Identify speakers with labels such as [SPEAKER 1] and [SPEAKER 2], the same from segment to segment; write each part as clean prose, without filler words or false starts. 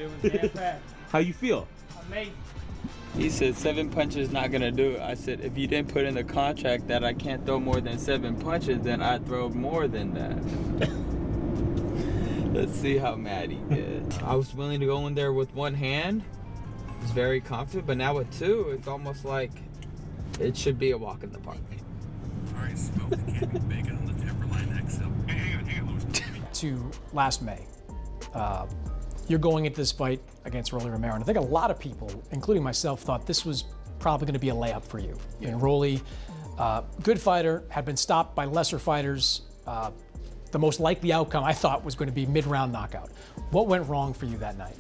[SPEAKER 1] It was jam-packed.
[SPEAKER 2] How you feel?
[SPEAKER 1] Amazing.
[SPEAKER 3] He said 7 punches not gonna do it. I said, if you didn't put in the contract that I can't throw more than 7 punches, then I'd throw more than that. Let's see how mad he gets. I was willing to go in there with one hand. I was very confident, but now with two, it's almost like it should be a walk in the park.
[SPEAKER 4] Alright, smoke the candy bacon on the Timberline XL. Hang on, Louis.
[SPEAKER 5] To last May. You're going into this fight against Rolly Romero, and I think a lot of people, including myself, thought this was probably going to be a layup for you. Yeah. I mean, Rolly, good fighter, had been stopped by lesser fighters. The most likely outcome, I thought, was going to be mid-round knockout. What went wrong for you that night?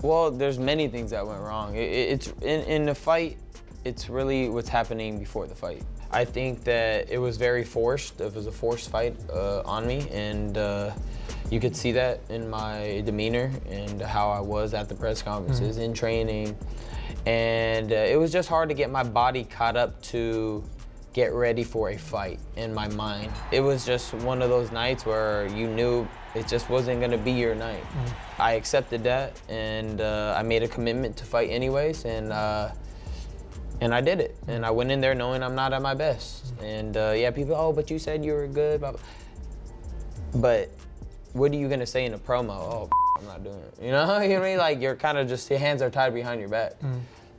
[SPEAKER 3] Well, there's many things that went wrong. It's in the fight, it's really what's happening before the fight. I think that it was very forced. It was a forced fight on me, and you could see that in my demeanor and how I was at the press conferences, in training. And it was just hard to get my body caught up to get ready for a fight in my mind. It was just one of those nights where you knew it just wasn't gonna be your night. I accepted that, and I made a commitment to fight anyways, and I did it. And I went in there knowing I'm not at my best. And yeah, people, oh, but you said you were good. But what are you gonna say in a promo? Oh, I'm not doing it. You know what I mean? Like, you're kind of just, your hands are tied behind your back.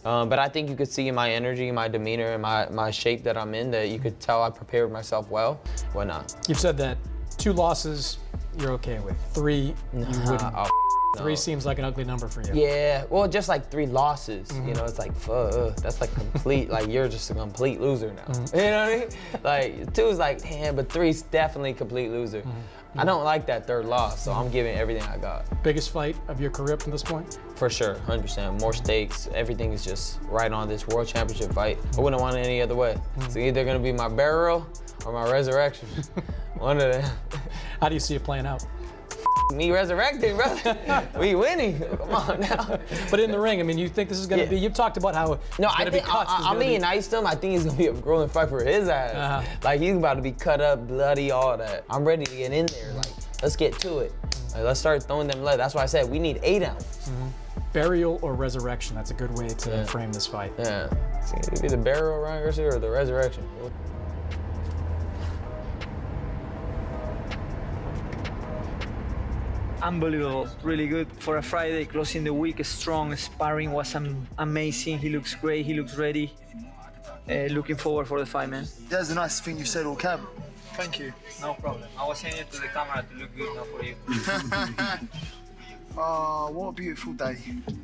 [SPEAKER 3] But I think you could see in my energy, my demeanor, and my shape that I'm in, that you could tell I prepared myself well. Why not?
[SPEAKER 5] You've said that 2 losses you're okay with. 3 you wouldn't.
[SPEAKER 3] Oh,
[SPEAKER 5] 3
[SPEAKER 3] no.
[SPEAKER 5] Seems like an ugly number for you.
[SPEAKER 3] Yeah, well, just like 3 losses, you know, it's like, fuck, that's like complete, like, you're just a complete loser now. You know what I mean? Like, 2 is like, damn, but 3's definitely complete loser. I don't like that 3rd loss, so I'm giving everything I got.
[SPEAKER 5] Biggest fight of your career up to this point?
[SPEAKER 3] For sure, 100%. More stakes, everything is just right on this world championship fight. I wouldn't want it any other way. It's either gonna be my burial or my resurrection. One of them.
[SPEAKER 5] How do you see it playing out?
[SPEAKER 3] Me resurrecting, brother. We winning. Come on now.
[SPEAKER 5] But in the ring, I mean, you think this is going to be, you've talked about how
[SPEAKER 3] no, I think, I'm being nice to him. I think he's going to be a grueling fight for his ass. Like, he's about to be cut up, bloody, all that. I'm ready to get in there. Like, let's get to it. Like, let's start throwing them legs. That's why I said we need 8 ounce.
[SPEAKER 5] Burial or resurrection, that's a good way to frame this fight.
[SPEAKER 3] Yeah. It's either the burial, Ryan Garcia, or the resurrection.
[SPEAKER 6] Unbelievable, really good for a Friday, closing the week, strong, sparring was amazing. He looks great, he looks ready. Looking forward for the fight, man.
[SPEAKER 7] That's the nicest thing you said all camp. Thank you.
[SPEAKER 6] No problem. I was saying it to the camera to look good, not for you.
[SPEAKER 7] Oh, what a beautiful day.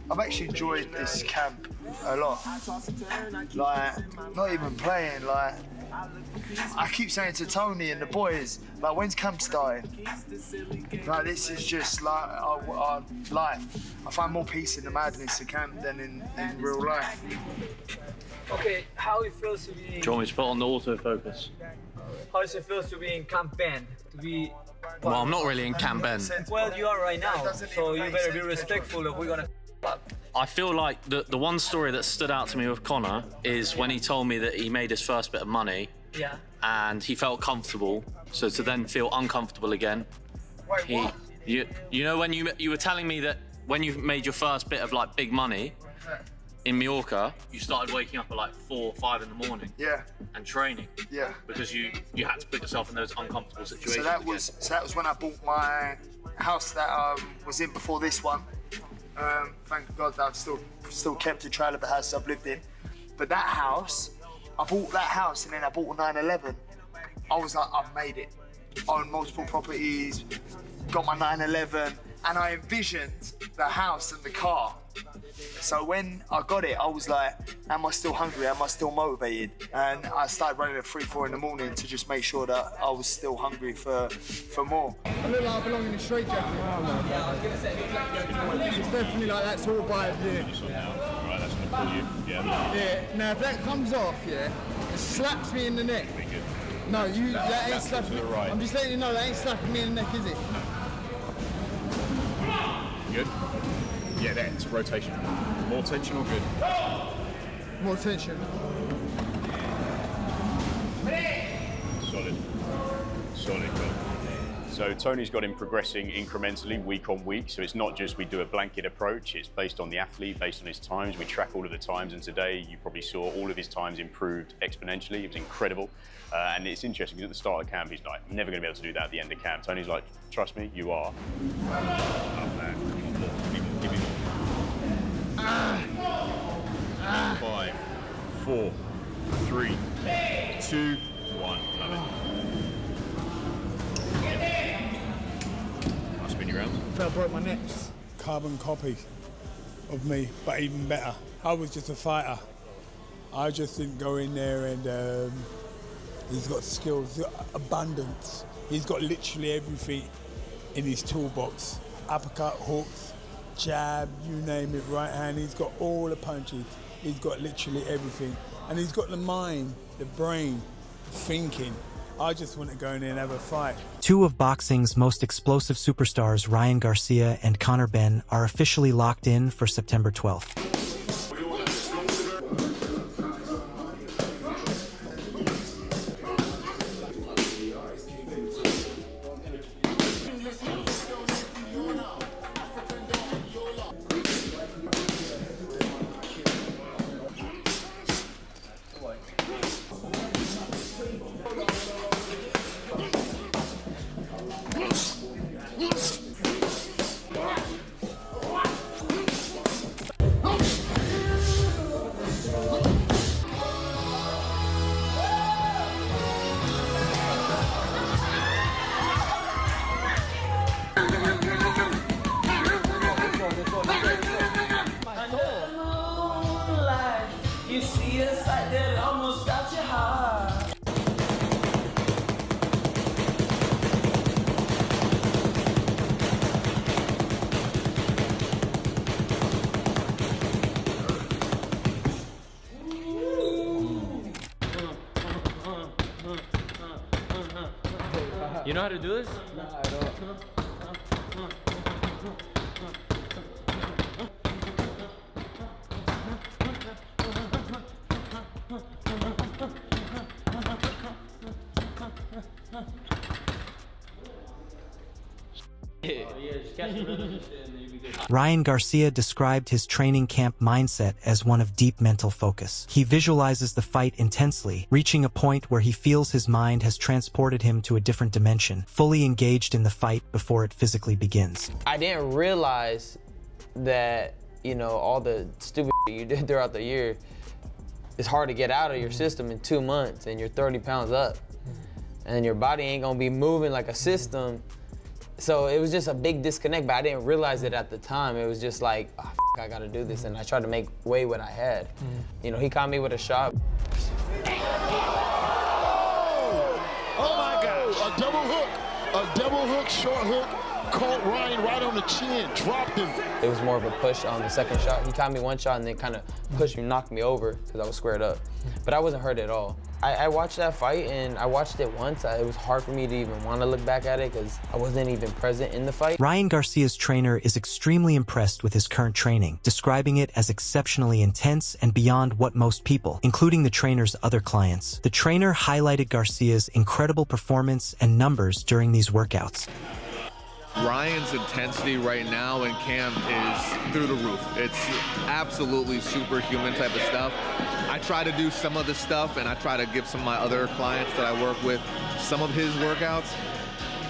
[SPEAKER 7] I've actually enjoyed this camp a lot. Like, not even playing, like, I keep saying to Tony and the boys, like, when's camp starting? Like, this is just like our life. I find more peace in the madness of camp than in real life.
[SPEAKER 6] Okay, how it feels to be...
[SPEAKER 8] Do you want me to put on the autofocus?
[SPEAKER 6] How does it feel to be in Camp Ben? To be...
[SPEAKER 8] Well, I'm not really in Camp Ben.
[SPEAKER 6] Well, you are right now, so you better be respectful if we're gonna up.
[SPEAKER 8] I feel like the one story that stood out to me with Conor is when he told me that he made his first bit of money.
[SPEAKER 6] Yeah.
[SPEAKER 8] And he felt comfortable, so to then feel uncomfortable again.
[SPEAKER 7] Wait, what?
[SPEAKER 8] You know when you were telling me that when you made your first bit of like big money in Mallorca, you started waking up at like 4 or 5 in the morning.
[SPEAKER 7] Yeah.
[SPEAKER 8] And training.
[SPEAKER 7] Yeah.
[SPEAKER 8] Because you had to put yourself in those uncomfortable situations.
[SPEAKER 7] So that was when I bought my house that was in before this one. Thank God that I've still kept a trail of the house I've lived in. But that house, I bought that house and then I bought a 911. I was like, I've made it. I own multiple properties, got my 911, and I envisioned the house and the car. So when I got it, I was like, am I still hungry? Am I still motivated? And I started running at 3, 4 in the morning to just make sure that I was still hungry for more.
[SPEAKER 9] I look like I belong in a straight jacket. It's definitely like that sort of vibe, yeah.
[SPEAKER 10] Right, that's gonna pull you.
[SPEAKER 9] Yeah, now if that comes off, yeah, it slaps me in the neck. No, that ain't slapping me.
[SPEAKER 10] Right.
[SPEAKER 9] I'm just letting you know that ain't slapping me in the neck, is it?
[SPEAKER 10] Good? Yeah, that's rotation. More tension or good?
[SPEAKER 9] More tension.
[SPEAKER 10] Solid. Solid, good. So Tony's got him progressing incrementally week on week. So it's not just we do a blanket approach, it's based on the athlete, based on his times. We track all of the times, and today you probably saw all of his times improved exponentially. It was incredible. And it's interesting because at the start of camp, he's like, I'm never going to be able to do that at the end of camp. Tony's like, trust me, you are. Oh, man. Give me more. 5, 4, 3, 2, 1. Love it. I'll spin you around.
[SPEAKER 9] I broke my neck. Carbon copy of me, but even better. I was just a fighter. I just didn't go in there and he's got skills, he's got abundance. He's got literally everything in his toolbox. Uppercut, hooks, jab, you name it, right hand. He's got all the punches. He's got literally everything. And he's got the mind, the brain, thinking. I just want to go in there and have a fight.
[SPEAKER 1] Two of boxing's most explosive superstars, Ryan Garcia and Conor Benn, are officially locked in for September 12th.
[SPEAKER 2] You see a sight that almost got your heart.
[SPEAKER 8] You know how to do this?
[SPEAKER 2] No, I don't.
[SPEAKER 1] Ryan Garcia described his training camp mindset as one of deep mental focus. He visualizes the fight intensely, reaching a point where he feels his mind has transported him to a different dimension, fully engaged in the fight before it physically begins.
[SPEAKER 3] I didn't realize that, you know, all the stupid you did throughout the year, it's hard to get out of your system in 2 months, and you're 30 pounds up. And your body ain't gonna be moving like a system. So it was just a big disconnect, but I didn't realize it at the time. It was just like, oh, I gotta do this, and I tried to make way what I had. You know, he caught me with a shot.
[SPEAKER 11] Oh my gosh, a double hook, short hook, caught Ryan right on the chin, dropped him.
[SPEAKER 3] It was more of a push on the second shot. He caught me one shot and then kind of pushed me, knocked me over because I was squared up. But I wasn't hurt at all. I watched that fight, and I watched it once. It was hard for me to even want to look back at it because I wasn't even present in the fight.
[SPEAKER 1] Ryan Garcia's trainer is extremely impressed with his current training, describing it as exceptionally intense and beyond what most people, including the trainer's other clients. The trainer highlighted Garcia's incredible performance and numbers during these workouts.
[SPEAKER 12] Ryan's intensity right now in camp is through the roof. It's absolutely superhuman type of stuff. I try to do some of the stuff, and I try to give some of my other clients that I work with some of his workouts.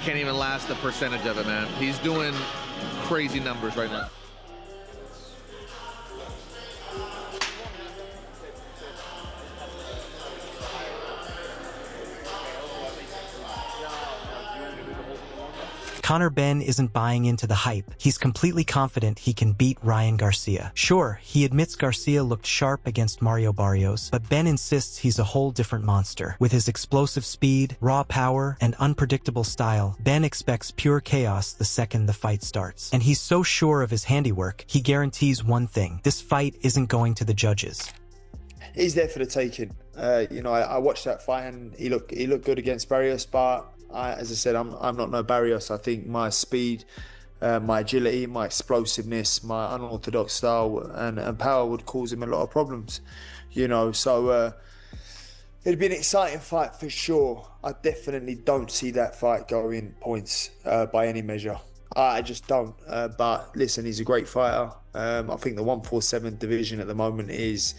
[SPEAKER 12] Can't even last a percentage of it, man. He's doing crazy numbers right now.
[SPEAKER 1] Conor Benn isn't buying into the hype. He's completely confident he can beat Ryan Garcia. Sure, he admits Garcia looked sharp against Mario Barrios, but Benn insists he's a whole different monster. With his explosive speed, raw power, and unpredictable style, Benn expects pure chaos the second the fight starts. And he's so sure of his handiwork, he guarantees one thing: this fight isn't going to the judges.
[SPEAKER 7] He's there for the taking. You know, I watched that fight, and he looked good against Barrios, but as I said, I'm not no Barrios. I think my speed, my agility, my explosiveness, my unorthodox style and power would cause him a lot of problems. You know, so It'd be an exciting fight for sure. I definitely don't see that fight going points by any measure. I just don't. But listen, he's a great fighter. I think the 147 division at the moment is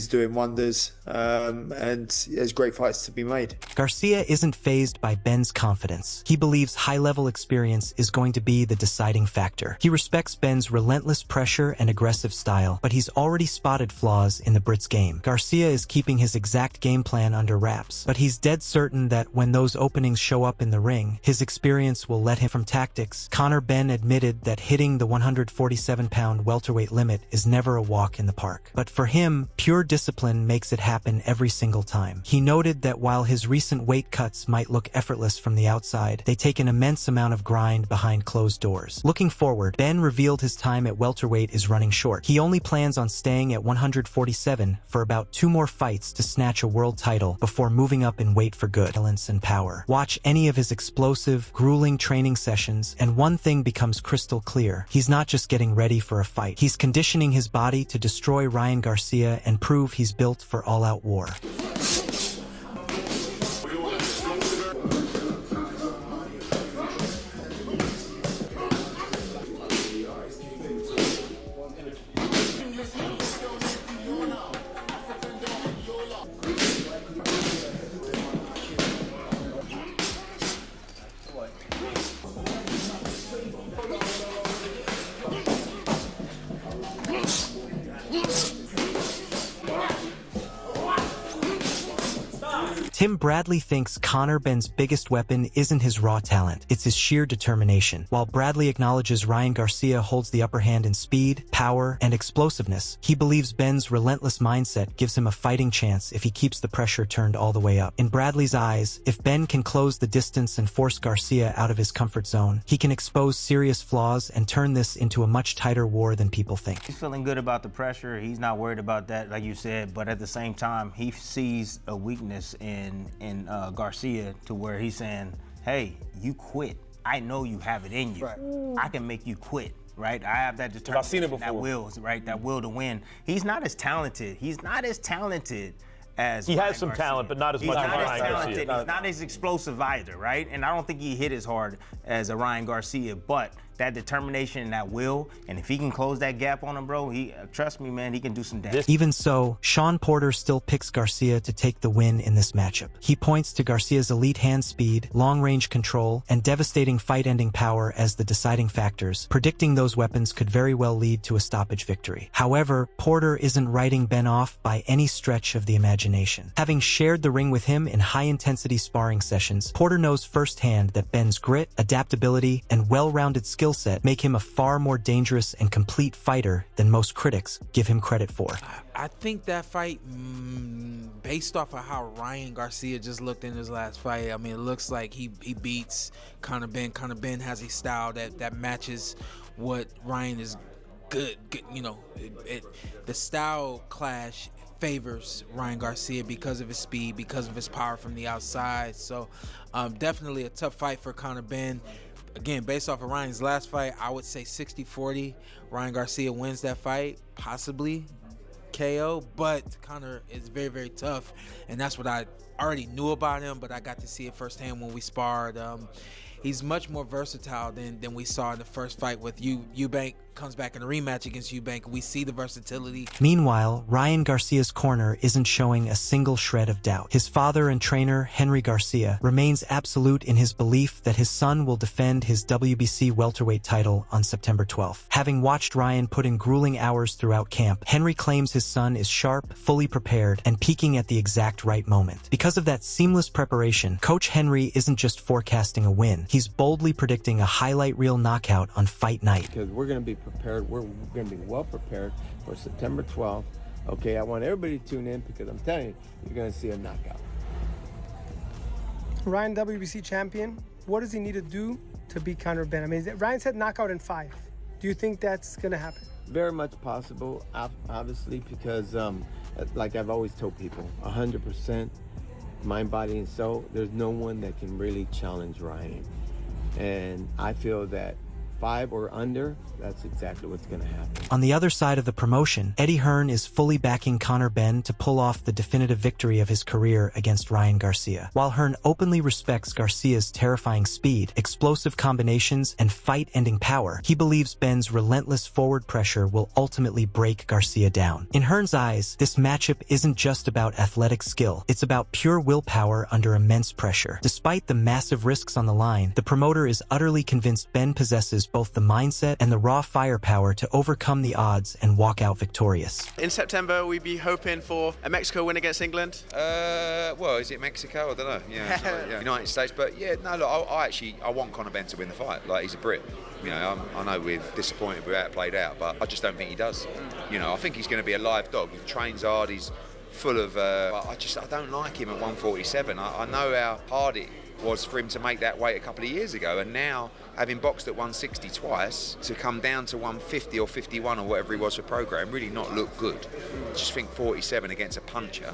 [SPEAKER 7] doing wonders, and there's great fights to be made.
[SPEAKER 1] Garcia isn't fazed by Benn's confidence. He believes high-level experience is going to be the deciding factor. He respects Benn's relentless pressure and aggressive style, but he's already spotted flaws in the Brit's game. Garcia is keeping his exact game plan under wraps, but he's dead certain that when those openings show up in the ring, his experience will let him from tactics. Conor Benn admitted that hitting the 147-pound welterweight limit is never a walk in the park. But for him, pure discipline makes it happen every single time. He noted that while his recent weight cuts might look effortless from the outside, they take an immense amount of grind behind closed doors. Looking forward, Benn revealed his time at welterweight is running short. He only plans on staying at 147 for about 2 more fights to snatch a world title before moving up in weight for good. Balance and power. Watch any of his explosive, grueling training sessions, and one thing becomes crystal clear. He's not just getting ready for a fight. He's conditioning his body to destroy Ryan Garcia and prove he's built for all-out war. Tim Bradley thinks Conor Benn's biggest weapon isn't his raw talent, it's his sheer determination. While Bradley acknowledges Ryan Garcia holds the upper hand in speed, power, and explosiveness, he believes Benn's relentless mindset gives him a fighting chance if he keeps the pressure turned all the way up. In Bradley's eyes, if Benn can close the distance and force Garcia out of his comfort zone, he can expose serious flaws and turn this into a much tighter war than people think.
[SPEAKER 13] He's feeling good about the pressure. He's not worried about that, like you said, but at the same time, he sees a weakness in Garcia to where he's saying, hey, you quit. I know you have it in you. Right. I can make you quit, right? I have that determination. I've seen it before. That will, right? That will to win. He's not as talented. He's not as talented as
[SPEAKER 14] He
[SPEAKER 13] Ryan
[SPEAKER 14] has some
[SPEAKER 13] Garcia.
[SPEAKER 14] talent, but not as much as Ryan Garcia.
[SPEAKER 13] He's not as explosive either, right? And I don't think he hit as hard as a Ryan Garcia, but that determination and that will, and if he can close that gap on him, bro, trust me, man, he can do some damage.
[SPEAKER 1] Even so, Shawn Porter still picks Garcia to take the win in this matchup. He points to Garcia's elite hand speed, long-range control, and devastating fight-ending power as the deciding factors, predicting those weapons could very well lead to a stoppage victory. However, Porter isn't writing Benn off by any stretch of the imagination. Having shared the ring with him in high-intensity sparring sessions, Porter knows firsthand that Benn's grit, adaptability, and well-rounded skill set make him a far more dangerous and complete fighter than most critics give him credit for.
[SPEAKER 15] I think that fight, based off of how Ryan Garcia just looked in his last fight, I mean, it looks like he beats Conor Benn. Conor Benn has a style that matches what Ryan is good. You know, the style clash favors Ryan Garcia because of his speed, because of his power from the outside. So definitely a tough fight for Conor Benn. Again, based off of Ryan's last fight, I would say 60-40. Ryan Garcia wins that fight, possibly KO, but Conor is very, very tough, and that's what I already knew about him, but I got to see it firsthand when we sparred. He's much more versatile than we saw in the first fight with Eubank. Comes back in a rematch against Eubank. We see the versatility.
[SPEAKER 1] Meanwhile, Ryan Garcia's corner isn't showing a single shred of doubt. His father and trainer, Henry Garcia, remains absolute in his belief that his son will defend his WBC welterweight title on September 12th. Having watched Ryan put in grueling hours throughout camp, Henry claims his son is sharp, fully prepared, and peaking at the exact right moment. Because of that seamless preparation, Coach Henry isn't just forecasting a win. He's boldly predicting a highlight reel knockout on fight night.
[SPEAKER 16] Because we're going to be prepared. We're going to be well prepared for September 12th. Okay, I want everybody to tune in because I'm telling you, you're going to see a knockout.
[SPEAKER 17] Ryan, WBC champion, what does he need to do to beat Conor Benn? I mean, Ryan said knockout in 5. Do you think that's going to happen?
[SPEAKER 16] Very much possible, obviously, because like I've always told people, 100% mind, body, and soul, there's no one that can really challenge Ryan. And I feel that 5 or under, that's exactly what's going to happen.
[SPEAKER 1] On the other side of the promotion, Eddie Hearn is fully backing Conor Benn to pull off the definitive victory of his career against Ryan Garcia. While Hearn openly respects Garcia's terrifying speed, explosive combinations, and fight-ending power, he believes Benn's relentless forward pressure will ultimately break Garcia down. In Hearn's eyes, this matchup isn't just about athletic skill, it's about pure willpower under immense pressure. Despite the massive risks on the line, the promoter is utterly convinced Benn possesses both the mindset and the raw firepower to overcome the odds and walk out victorious.
[SPEAKER 18] In September, we'd be hoping for a Mexico win against England.
[SPEAKER 19] Well, is it Mexico? I don't know. Yeah, United States. But yeah, no, look, I want Conor Benn to win the fight. Like, he's a Brit. You know, I know we're disappointed with how it played out, but I just don't think he does. You know, I think he's going to be a live dog. He trains hard. He's full of. I don't like him at 147. I know how hard it was for him to make that weight a couple of years ago, and now having boxed at 160 twice, to come down to 150 or 51 or whatever he was for program, really not look good. I just think 47 against a puncher,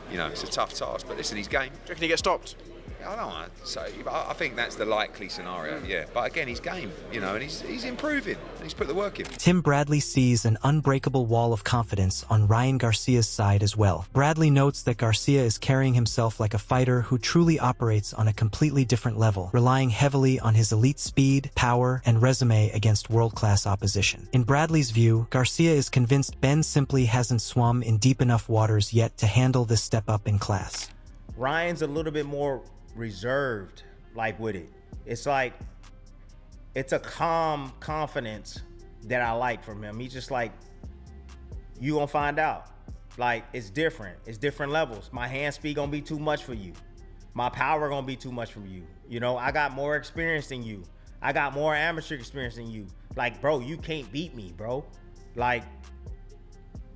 [SPEAKER 19] you know, it's a tough task. But listen, he's game.
[SPEAKER 18] Do you reckon he gets stopped?
[SPEAKER 19] I don't want to say, but I think that's the likely scenario, yeah. But again, he's game, you know, and he's improving. He's put the work in.
[SPEAKER 1] Tim Bradley sees an unbreakable wall of confidence on Ryan Garcia's side as well. Bradley notes that Garcia is carrying himself like a fighter who truly operates on a completely different level, relying heavily on his elite speed, power, and resume against world-class opposition. In Bradley's view, Garcia is convinced Benn simply hasn't swum in deep enough waters yet to handle this step up in class.
[SPEAKER 13] Ryan's a little bit more reserved, like, with it. It's like, it's a calm confidence that I like from him. He's just like, you gonna find out. Like, it's different. It's different levels. My hand speed gonna be too much for you. My power gonna be too much for you. You know, I got more experience than you. I got more amateur experience than you. Like, bro, you can't beat me, bro. Like,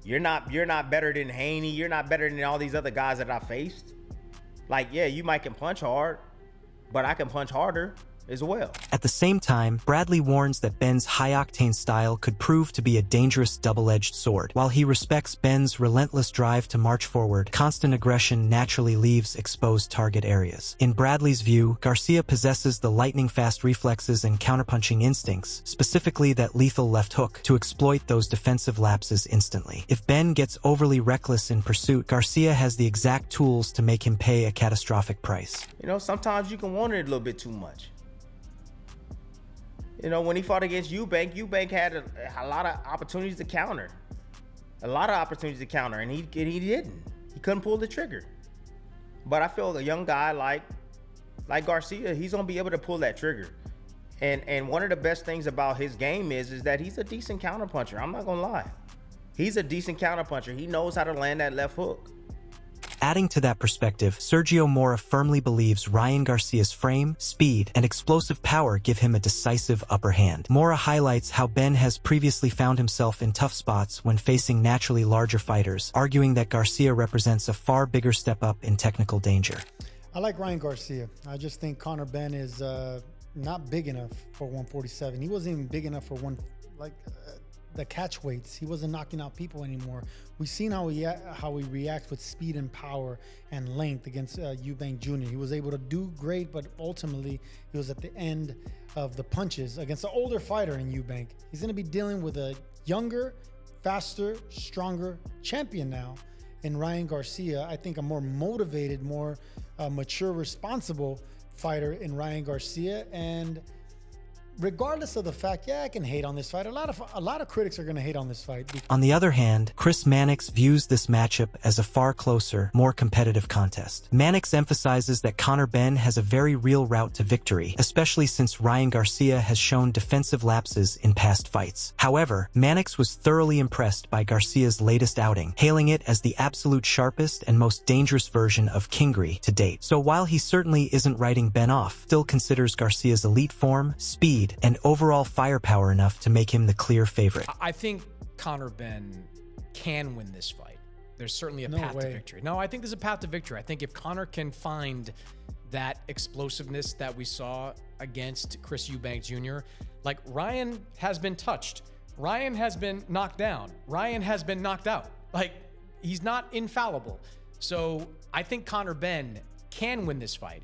[SPEAKER 13] you're not better than Haney. You're not better than all these other guys that I faced. Like, yeah, you might can punch hard, but I can punch harder as well.
[SPEAKER 1] At the same time, Bradley warns that Benn's high-octane style could prove to be a dangerous double-edged sword. While he respects Benn's relentless drive to march forward, constant aggression naturally leaves exposed target areas. In Bradley's view, Garcia possesses the lightning-fast reflexes and counterpunching instincts, specifically that lethal left hook, to exploit those defensive lapses instantly. If Benn gets overly reckless in pursuit, Garcia has the exact tools to make him pay a catastrophic price.
[SPEAKER 13] You know, sometimes you can want it a little bit too much. You know, when he fought against Eubank had a lot of opportunities to counter. A lot of opportunities to counter, and he didn't. He couldn't pull the trigger. But I feel a young guy like Garcia, he's gonna be able to pull that trigger. And one of the best things about his game is that he's a decent counterpuncher. I'm not gonna lie. He's a decent counterpuncher. He knows how to land that left hook.
[SPEAKER 1] Adding to that perspective, Sergio Mora firmly believes Ryan Garcia's frame, speed, and explosive power give him a decisive upper hand. Mora highlights how Benn has previously found himself in tough spots when facing naturally larger fighters, arguing that Garcia represents a far bigger step up in technical danger.
[SPEAKER 20] I like Ryan Garcia. I just think Conor Benn is not big enough for 147. He wasn't even big enough for the catch weights. He wasn't knocking out people anymore. We've seen how he reacts with speed and power and length against Eubank Jr. He was able to do great, but ultimately he was at the end of the punches against an older fighter in Eubank. He's going to be dealing with a younger, faster, stronger champion now in Ryan Garcia. I think a more motivated, more mature, responsible fighter in Ryan Garcia. And regardless of the fact, yeah, I can hate on this fight. A lot of critics are going to hate on this fight.
[SPEAKER 1] On the other hand, Chris Mannix views this matchup as a far closer, more competitive contest. Mannix emphasizes that Conor Benn has a very real route to victory, especially since Ryan Garcia has shown defensive lapses in past fights. However, Mannix was thoroughly impressed by Garcia's latest outing, hailing it as the absolute sharpest and most dangerous version of Kingry to date. So while he certainly isn't writing Benn off, still considers Garcia's elite form, speed, and overall firepower enough to make him the clear favorite.
[SPEAKER 5] I think Conor Benn can win this fight. There's certainly a path to victory. No, I think there's a path to victory. I think if Conor can find that explosiveness that we saw against Chris Eubank Jr., like, Ryan has been touched. Ryan has been knocked down. Ryan has been knocked out. Like, he's not infallible. So I think Conor Benn can win this fight.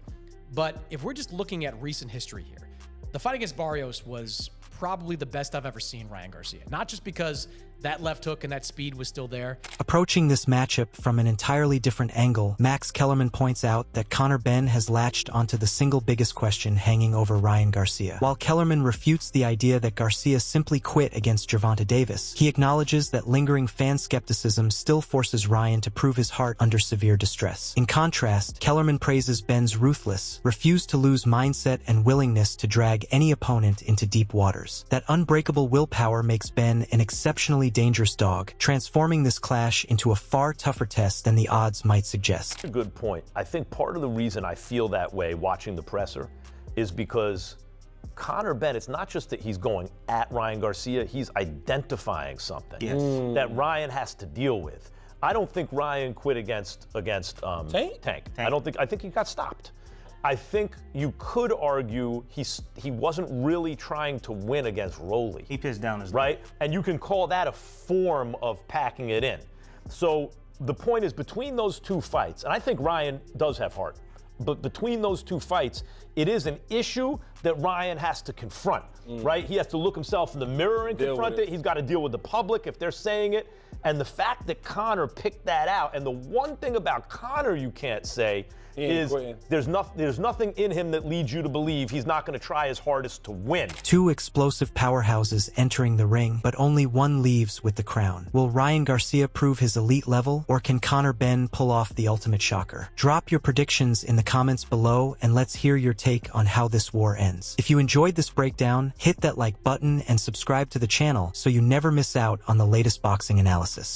[SPEAKER 5] But if we're just looking at recent history here, the fight against Barrios was probably the best I've ever seen Ryan Garcia. Not just because that left hook and that speed was still there.
[SPEAKER 1] Approaching this matchup from an entirely different angle, Max Kellerman points out that Conor Benn has latched onto the single biggest question hanging over Ryan Garcia. While Kellerman refutes the idea that Garcia simply quit against Gervonta Davis, he acknowledges that lingering fan skepticism still forces Ryan to prove his heart under severe distress. In contrast, Kellerman praises Benn's ruthless, refuse to lose mindset and willingness to drag any opponent into deep waters. That unbreakable willpower makes Benn an exceptionally dangerous dog, transforming this clash into a far tougher test than the odds might suggest.
[SPEAKER 21] A good point. I think part of the reason I feel that way watching the presser is because Conor Benn, it's not just that he's going at Ryan Garcia, he's identifying something that Ryan has to deal with. I don't think Ryan quit against Tank. I think he got stopped. I think you could argue he wasn't really trying to win against Rolly.
[SPEAKER 13] He pissed down his
[SPEAKER 21] right, and you can call that a form of packing it in. So the point is, between those two fights, and I think Ryan does have heart, but between those two fights, it is an issue that Ryan has to confront, right? He has to look himself in the mirror and confront it. He's got to deal with the public if they're saying it. And the fact that Conor picked that out, and the one thing about Conor you can't say is there's nothing in him that leads you to believe he's not going to try his hardest to win.
[SPEAKER 1] Two explosive powerhouses entering the ring, but only one leaves with the crown. Will Ryan Garcia prove his elite level, or can Conor Benn pull off the ultimate shocker? Drop your predictions in the comments below, and let's hear your take on how this war ends. If you enjoyed this breakdown, hit that like button and subscribe to the channel so you never miss out on the latest boxing analysis.